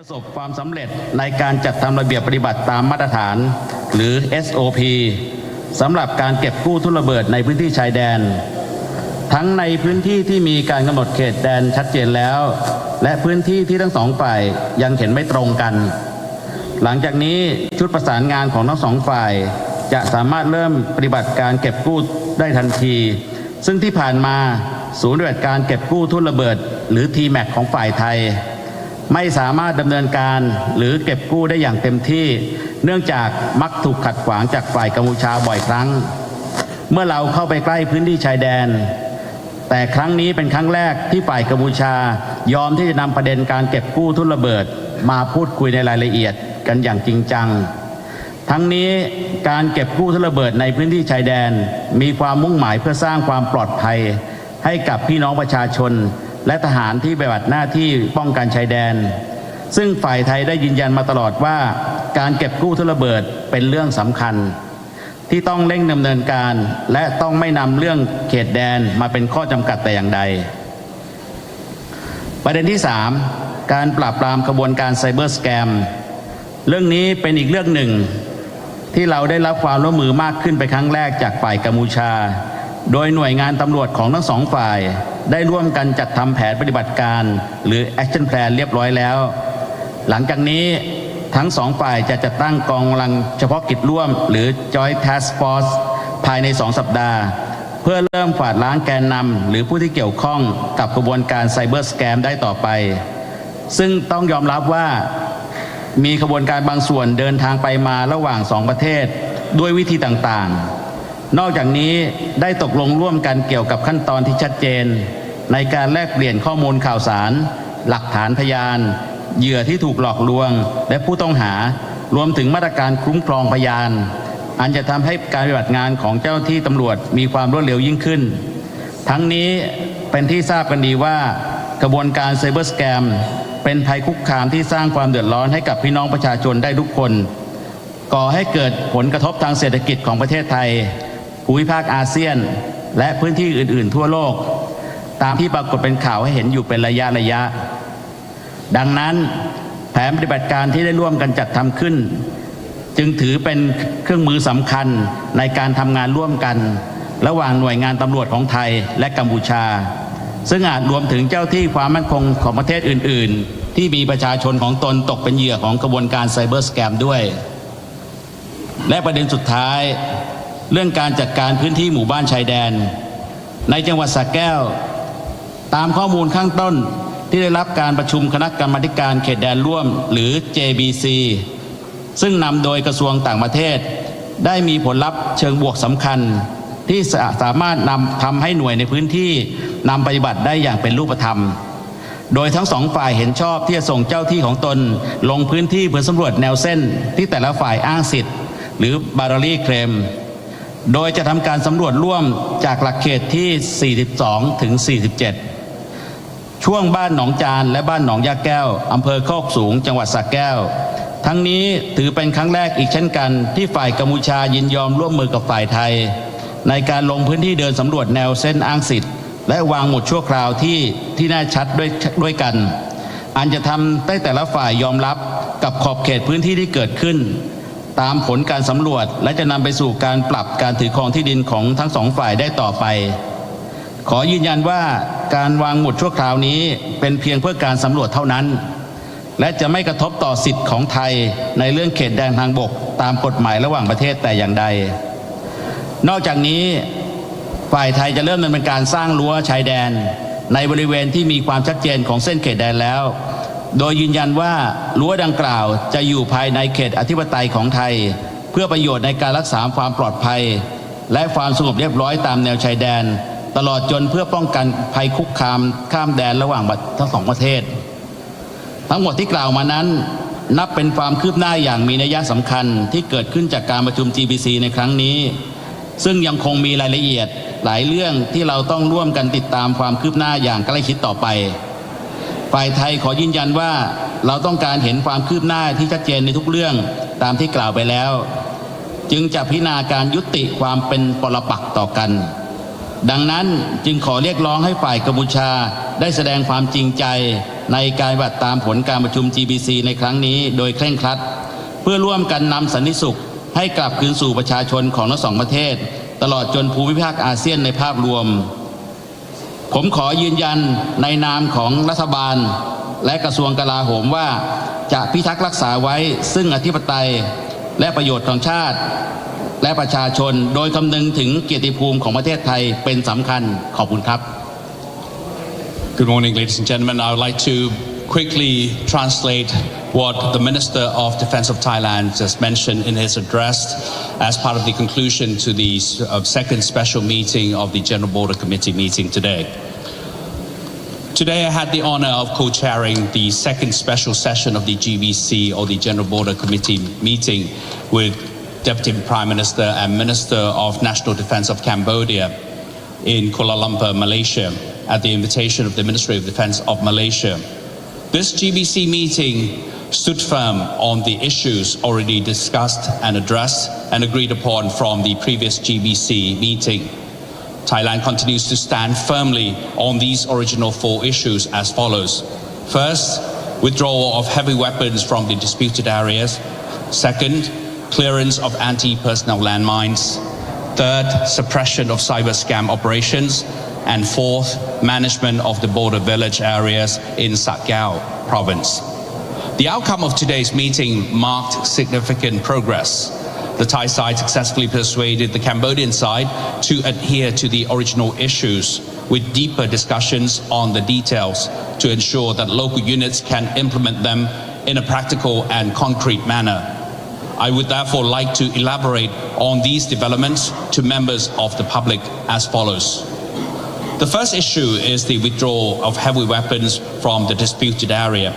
ประสบความสำเร็จในการจัดทำระเบียบปฏิบัติตามมาตรฐานหรือ SOP สำหรับการเก็บกู้ทุ่นระเบิดในพื้นที่ชายแดนทั้งในพื้นที่ที่มีการกำหนดเขตแดนชัดเจนแล้วและพื้นที่ที่ทั้งสองฝ่ายยังเห็นไม่ตรงกันหลังจากนี้ชุดประสานงานของทั้งสองฝ่ายจะสามารถเริ่มปฏิบัติการเก็บกู้ได้ทันทีซึ่งที่ผ่านมาศูนย์ปฏิบัติการเก็บกู้ทุ่นระเบิดหรือ TMAC ของฝ่ายไทยไม่สามารถดำเนินการหรือเก็บกู้ได้อย่างเต็มที่เนื่องจากมักถูกขัดขวางจากฝ่ายกัมพูชาบ่อยครั้งเมื่อเราเข้าไปใกล้พื้นที่ชายแดนแต่ครั้งนี้เป็นครั้งแรกที่ฝ่ายกัมพูชายอมที่จะนำประเด็นการเก็บกู้ทุ่นระเบิดมาพูดคุยในรายละเอียดกันอย่างจริงจังทั้งนี้การเก็บกู้ทุ่นระเบิดในพื้นที่ชายแดนมีความมุ่งหมายเพื่อสร้างความปลอดภัยให้กับพี่น้องประชาชนและทหารที่ปฏิบัติหน้าที่ป้องกันชายแดนซึ่งฝ่ายไทยได้ยืนยันมาตลอดว่าการเก็บกู้ทุ่นระเบิดเป็นเรื่องสำคัญที่ต้องเร่งดำเนินการและต้องไม่นำเรื่องเขตแดนมาเป็นข้อจำกัดแต่อย่างใดประเด็นที่ 3การปราบปรามขบวนการไซเบอร์สแกมเรื่องนี้เป็นอีกเรื่องหนึ่งที่เราได้รับความร่วมมือมากขึ้นไปครั้งแรกจากฝ่ายกัมพูชาโดยหน่วยงานตำรวจของทั้งสองฝ่ายได้ร่วมกันจัดทำแผนปฏิบัติการหรือ Action Plan เรียบร้อยแล้วหลังจากนี้ทั้งสองฝ่ายจะจัดตั้งกองกำลังเฉพาะกิจร่วมหรือ Joint Task Force ภายใน2 สัปดาห์เพื่อเริ่มกวาดล้างแกนนำหรือผู้ที่เกี่ยวข้องกับกระบวนการไซเบอร์สแกมได้ต่อไปซึ่งต้องยอมรับว่ามีขบวนการบางส่วนเดินทางไปมาระหว่าง2 ประเทศด้วยวิธีต่างๆนอกจากนี้ได้ตกลงร่วมกันเกี่ยวกับขั้นตอนที่ชัดเจนในการแลกเปลี่ยนข้อมูลข่าวสารหลักฐานพยานเหยื่อที่ถูกหลอกลวงและผู้ต้องหารวมถึงมาตรการคุ้มครองพยานอันจะทำให้การปฏิบัติงานของเจ้าหน้าที่ตำรวจมีความรวดเร็วยิ่งขึ้นทั้งนี้เป็นที่ทราบกันดีว่ากระบวนการไซเบอร์สแกมเป็นภัยคุกคามที่สร้างความเดือดร้อนให้กับพี่น้องประชาชนได้ทุกคนก่อให้เกิดผลกระทบทางเศรษฐกิจของประเทศไทยภูมิภาคอาเซียนและพื้นที่อื่นๆทั่วโลกตามที่ปรากฏเป็นข่าวให้เห็นอยู่เป็นระยะดังนั้นแผนปฏิบัติการที่ได้ร่วมกันจัดทำขึ้นจึงถือเป็นเครื่องมือสำคัญในการทำงานร่วมกันระหว่างหน่วยงานตำรวจของไทยและกัมพูชาซึ่งอาจรวมถึงเจ้าที่ความมั่นคงของประเทศอื่นๆที่มีประชาชนของตนตกเป็นเหยื่อของกระบวนการไซเบอร์สแกมด้วยและประเด็นสุดท้ายเรื่องการจัดการพื้นที่หมู่บ้านชายแดนในจังหวัดสระแก้วตามข้อมูลข้างต้นที่ได้รับการประชุมคณะกรรมาธิการเขตแดนร่วมหรือ JBC ซึ่งนำโดยกระทรวงต่างประเทศได้มีผลลัพธ์เชิงบวกสำคัญที่สามารถทำให้หน่วยในพื้นที่นำปฏิบัติได้อย่างเป็นรูปธรรมโดยทั้งสองฝ่ายเห็นชอบที่จะส่งเจ้าที่ของตนลงพื้นที่เพื่อสำรวจแนวเส้นที่แต่ละฝ่ายอ้างสิทธิ์หรือบารารีเคลมโดยจะทำการสำรวจร่วมจากหลักเขตที่ 42 ถึง 47 ช่วงบ้านหนองจานและบ้านหนองยาแก้วอำเภอโคกสูงจังหวัดสระแก้วทั้งนี้ถือเป็นครั้งแรกอีกเช่นกันที่ฝ่ายกัมพูชายินยอมร่วมมือกับฝ่ายไทยในการลงพื้นที่เดินสำรวจแนวเส้นอ้างสิทธิ์และวางหมุดชั่วคราวที่แน่ชัดด้วยกันอันจะทำให้แต่ละฝ่ายยอมรับกับขอบเขตพื้นที่ที่เกิดขึ้นตามผลการสำรวจและจะนำไปสู่การปรับการถือครองที่ดินของทั้งสองฝ่ายได้ต่อไปขอยืนยันว่าการวางหมุดชั่วคราวนี้เป็นเพียงเพื่อการสำรวจเท่านั้นและจะไม่กระทบต่อสิทธิ์ของไทยในเรื่องเขตแดนทางบกตามกฎหมายระหว่างประเทศแต่อย่างใดนอกจากนี้ฝ่ายไทยจะเริ่มดำเนินการสร้างรั้วชายแดนในบริเวณที่มีความชัดเจนของเส้นเขตแดนแล้วโดยยืนยันว่ารั้วดังกล่าวจะอยู่ภายในเขตอธิปไตยของไทยเพื่อประโยชน์ในการรักษาความปลอดภัยและความสงบเรียบร้อยตามแนวชายแดนตลอดจนเพื่อป้องกันภัยคุกคามข้ามแดนระหว่างทั้งสองประเทศทั้งหมดที่กล่าวมานั้นนับเป็นความคืบหน้าอย่างมีนัยสำคัญที่เกิดขึ้นจากการประชุม GBC ในครั้งนี้ซึ่งยังคงมีรายละเอียดหลายเรื่องที่เราต้องร่วมกันติดตามความคืบหน้าอย่างใกล้ชิดต่อไปฝ่ายไทยขอยืนยันว่าเราต้องการเห็นความคืบหน้าที่ชัดเจนในทุกเรื่องตามที่กล่าวไปแล้วจึงจะพิจารณาการยุติความเป็นปรปักษ์ต่อกันดังนั้นจึงขอเรียกร้องให้ฝ่ายกัมพูชาได้แสดงความจริงใจ ในการปฏิบัติตามผลการประชุม GBC ในครั้งนี้โดยเคร่งครัดเพื่อร่วมกันนำสันติสุขให้กลับคืนสู่ประชาชนของทั้งสองประเทศตลอดจนภูมิภาคอาเซียนในภาพรวมผมขอยืนยันในนามของรัฐบาลและกระทรวงกลาโหมว่าจะพิทักษ์รักษาไว้ซึ่งอธิปไตยและประโยชน์ของชาติและประชาชนโดยคำนึงถึงเกียรติภูมิของประเทศไทยเป็นสำคัญขอบคุณครับ Good morning, ladies and gentlemen. I would like to quickly translate what the Minister of Defence of Thailand just mentioned in his address as part of the conclusion to the second special meeting of the General Border Committee meeting today. Today I had the honor of co-chairing the second special session of the GBC or the General Border Committee meeting with Deputy Prime Minister and Minister of National Defence of Cambodia in Kuala Lumpur, Malaysia, at the invitation of the Ministry of Defence of Malaysia. This GBC meeting stood firm on the issues already discussed and addressed and agreed upon from the previous GBC meeting. Thailand continues to stand firmly on these original four issues as follows. First, withdrawal of heavy weapons from the disputed areas. Second, clearance of anti-personnel landmines. Third, suppression of cyber scam operations. And fourth, management of the border village areas in Sakao province. The outcome of today's meeting marked significant progress. The Thai side successfully persuaded the Cambodian side to adhere to the original issues with deeper discussions on the details to ensure that local units can implement them in a practical and concrete manner. I would therefore like to elaborate on these developments to members of the public as follows. The first issue is the withdrawal of heavy weapons from the disputed area.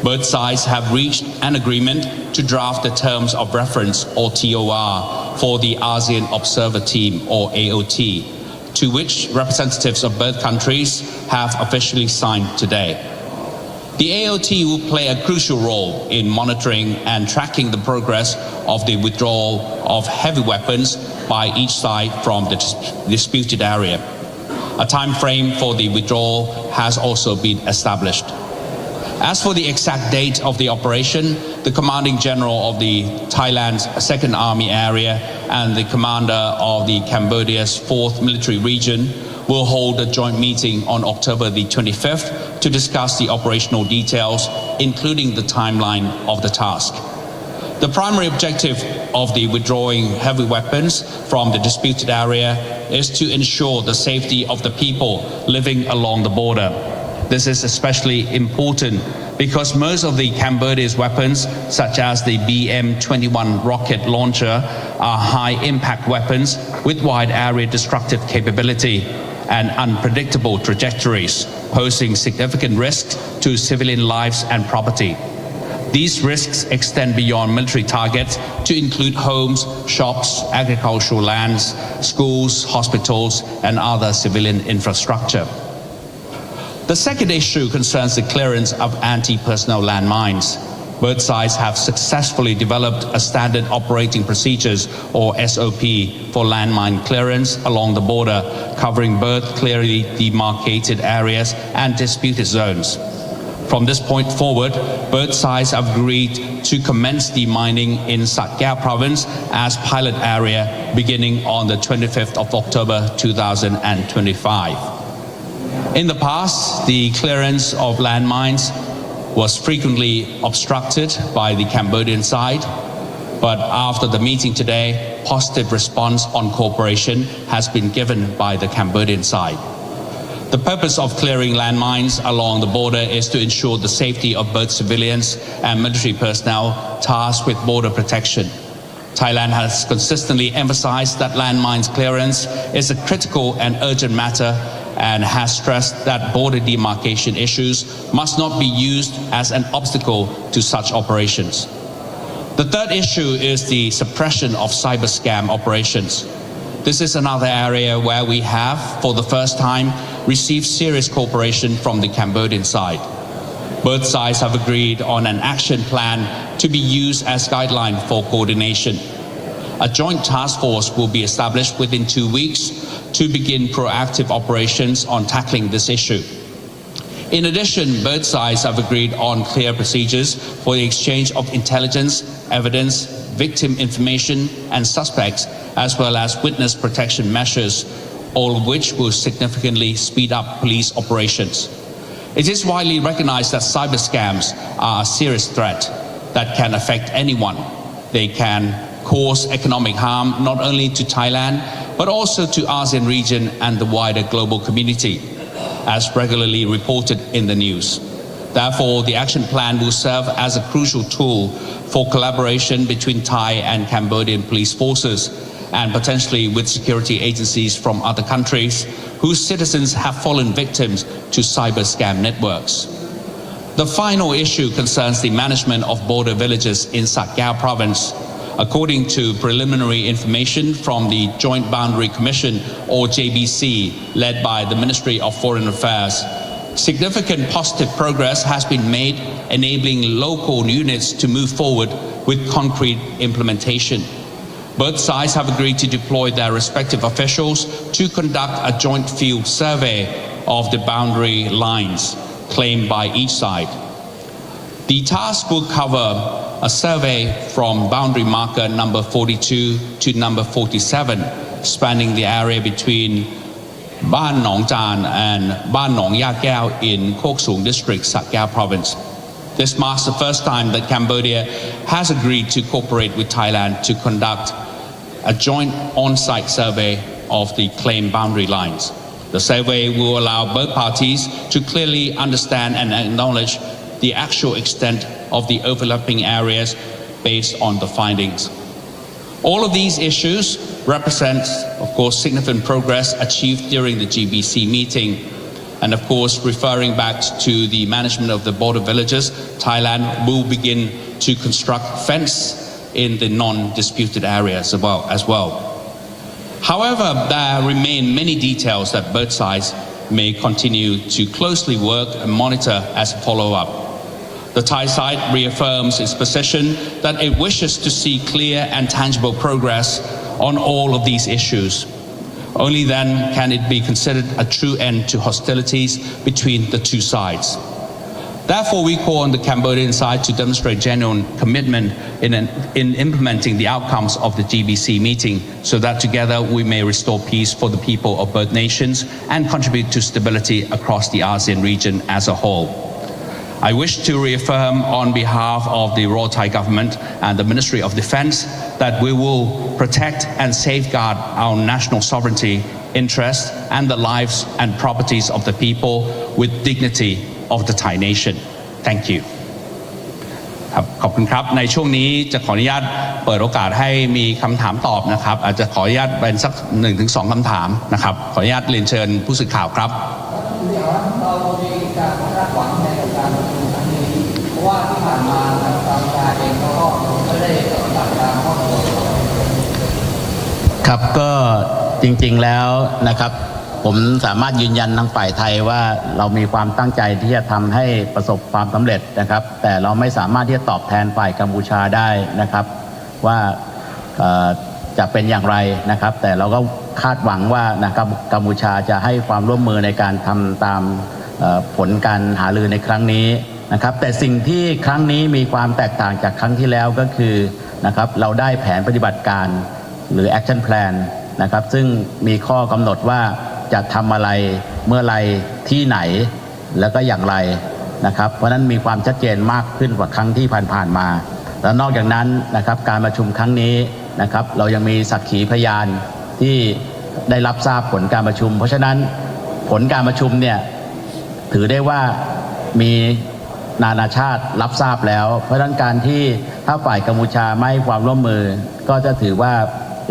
Both sides have reached an agreement to draft the terms of reference or TOR for the ASEAN Observer Team or AOT, to which representatives of both countries have officially signed today. The AOT will play a crucial role in monitoring and tracking the progress of the withdrawal of heavy weapons by each side from the disputed area. A time frame for the withdrawal has also been established. As for the exact date of the operation, the Commanding General of the Thailand's 2nd Army Area and the Commander of the Cambodia's 4th Military Region will hold a joint meeting on October the 25th to discuss the operational details, including the timeline of the task. The primary objective of the withdrawing heavy weapons from the disputed area is to ensure the safety of the people living along the border. This is especially important because most of the Cambodia's weapons, such as the BM-21 rocket launcher, are high-impact weapons with wide-area destructive capability and unpredictable trajectories, posing significant risks to civilian lives and property. These risks extend beyond military targets to include homes, shops, agricultural lands, schools, hospitals, and other civilian infrastructure. The second issue concerns the clearance of anti-personnel landmines. Both sides have successfully developed a standard operating procedures or SOP for landmine clearance along the border, covering both clearly demarcated areas and disputed zones. From this point forward, both sides have agreed to commence demining in Sakao province as pilot area beginning on the 25th of October 2025. In the past, the clearance of landmines was frequently obstructed by the Cambodian side, but after the meeting today, positive response on cooperation has been given by the Cambodian side. The purpose of clearing landmines along the border is to ensure the safety of both civilians and military personnel tasked with border protection. Thailand has consistently emphasized that landmines clearance is a critical and urgent matter and has stressed that border demarcation issues must not be used as an obstacle to such operations. The third issue is the suppression of cyber scam operations. This is another area where we have, for the first time, received serious cooperation from the Cambodian side. Both sides have agreed on an action plan to be used as guideline for coordination. A joint task force will be established within 2 weeks to begin proactive operations on tackling this issue. In addition, both sides have agreed on clear procedures for the exchange of intelligence, evidence, victim information, and suspects, as well as witness protection measures, all of which will significantly speed up police operations. It is widely recognized that cyber scams are a serious threat that can affect anyone. They can cause economic harm not only to Thailand, but also to ASEAN region and the wider global community, as regularly reported in the news. Therefore, the action plan will serve as a crucial tool for collaboration between Thai and Cambodian police forces and potentially with security agencies from other countries whose citizens have fallen victims to cyber scam networks. The final issue concerns the management of border villages in Sakya province. According to preliminary information from the Joint Boundary Commission, or JBC, led by the Ministry of Foreign Affairs, significant positive progress has been made, enabling local units to move forward with concrete implementation. Both sides have agreed to deploy their respective officials to conduct a joint field survey of the boundary lines claimed by each side. The task will cover a survey from boundary marker number 42 to number 47, spanning the area between Ban Nong Jan and Ban Nong Ya Kiao in Kok Sung District, Sakya Province. This marks the first time that Cambodia has agreed to cooperate with Thailand to conduct a joint on-site survey of the claimed boundary lines. The survey will allow both parties to clearly understand and acknowledge the actual extent of the overlapping areas based on the findings. All of these issues represent, of course, significant progress achieved during the GBC meeting. And of course, referring back to the management of the border villages, Thailand will begin to construct fence in the non-disputed areas as well. However, there remain many details that both sides may continue to closely work and monitor as a follow-up. The Thai side reaffirms its position that it wishes to see clear and tangible progress on all of these issues. Only then can it be considered a true end to hostilities between the two sides. Therefore, we call on the Cambodian side to demonstrate genuine commitment in implementing the outcomes of the GBC meeting so that together we may restore peace for the people of both nations and contribute to stability across the ASEAN region as a whole. I wish to reaffirm on behalf of the Royal Thai government and the Ministry of Defense that we will protect and safeguard our national sovereignty, interests, and the lives and properties of the people with dignity of the Thai nation. Thank you. ครับขอบคุณครับในช่วงนี้จะขออนุญาตเปิดโอกาสให้มีคำถามตอบนะครับอาจจะขออนุญาตเป็นสัก 1-2 คำถามนะครับขออนุญาตเรียนเชิญผู้สื่อข่าวครับเดี๋ยวเรามีการคาดหวังในการประชุมครั้งนี้เพราะว่าที่ผ่านมาทางการเองก็ไม่ได้ปฏิบัติตามข้อตกลงครับก็จริงๆแล้วนะครับผมสามารถยืนยันทางฝ่ายไทยว่าเรามีความตั้งใจที่จะทำให้ประสบความสำเร็จนะครับแต่เราไม่สามารถที่จะตอบแทนฝ่ายกัมพูชาได้นะครับว่าจะเป็นอย่างไรนะครับแต่เราก็คาดหวังว่านะครับกัมพูชาจะให้ความร่วมมือในการทำตามผลการหารือในครั้งนี้นะครับแต่สิ่งที่ครั้งนี้มีความแตกต่างจากครั้งที่แล้วก็คือนะครับเราได้แผนปฏิบัติการหรือ action plan นะครับซึ่งมีข้อกำหนดว่าจะทำอะไรเมื่อไรที่ไหนแล้วก็อย่างไรนะครับเพราะนั้นมีความชัดเจนมากขึ้นกว่าครั้งที่ผ่านๆมาแล้วนอกจากนั้นนะครับการประชุมครั้งนี้นะครับเรายังมีสักขีพยานที่ได้รับทราบผลการประชุมเพราะฉะนั้นผลการประชุมเนี่ยถือได้ว่ามีนานาชาติรับทราบแล้วเพราะฉะนั้นการที่ถ้าฝ่ายกัมพูชาไม่ให้ความร่วมมือก็จะถือว่า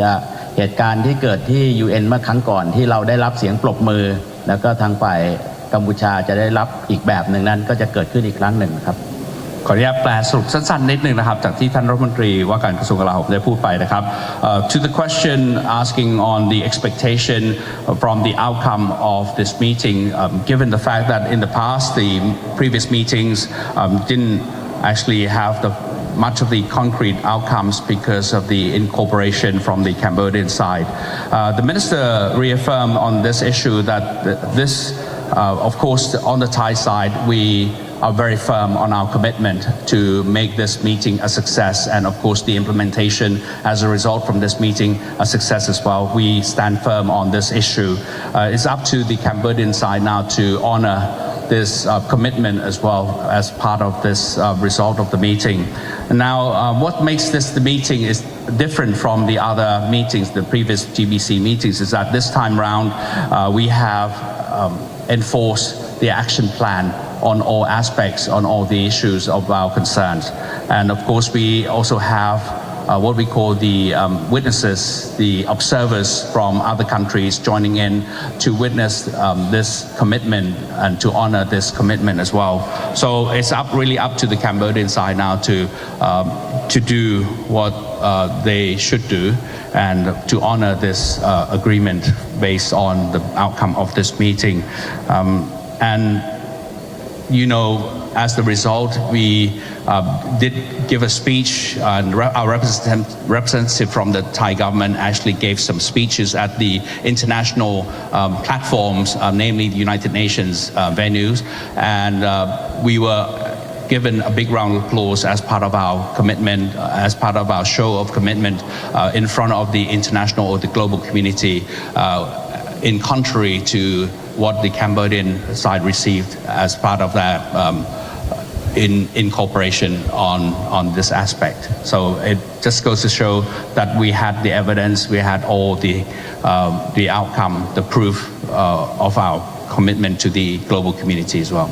จะเหตุการณ์ที่เกิดที่ UN เมื่อครั้งก่อนที่เราได้รับเสียงปรบมือแล้วก็ทางฝ่ายกัมพูชาจะได้รับอีกแบบหนึ่งนั้นก็จะเกิดขึ้นอีกครั้งหนึ่งครับขออนุญาตแปลสรุปสั้นๆนิดนึงนะครับจากที่ท่านรัฐมนตรีว่าการกระทรวงกลาโหมได้พูดไปนะครับ To the question asking on the expectation from the outcome of this meeting, given the fact that in the past the previous meetings didn't actually have much of the concrete outcomes because of the incorporation from the Cambodian side. The minister reaffirmed on this issue that this Of course, on the Thai side, we are very firm on our commitment to make this meeting a success, and of course the implementation as a result from this meeting a success as well. We stand firm on this issue. It's up to the Cambodian side now to honor this commitment as well as part of this result of the meeting. Now, what makes the meeting is different from the other meetings, the previous GBC meetings, is that this time round we have enforced the action plan on all aspects, on all the issues of our concerns. And of course, we also have what we call the witnesses, the observers from other countries joining in to witness this commitment and to honor this commitment as well. So it's really up to the Cambodian side now to do what they should do and to honor this agreement based on the outcome of this meeting. And you know, as the result, we did give a speech, and our representative from the Thai government actually gave some speeches at the international platforms, namely the United Nations venues, and we were given a big round of applause as part of our commitment, as part of our show of commitment in front of the international or the global community, in contrary to what the Cambodian side received as part of that in cooperation on this aspect. So it just goes to show that we had the evidence, we had all the outcome, the proof of our commitment to the global community as well.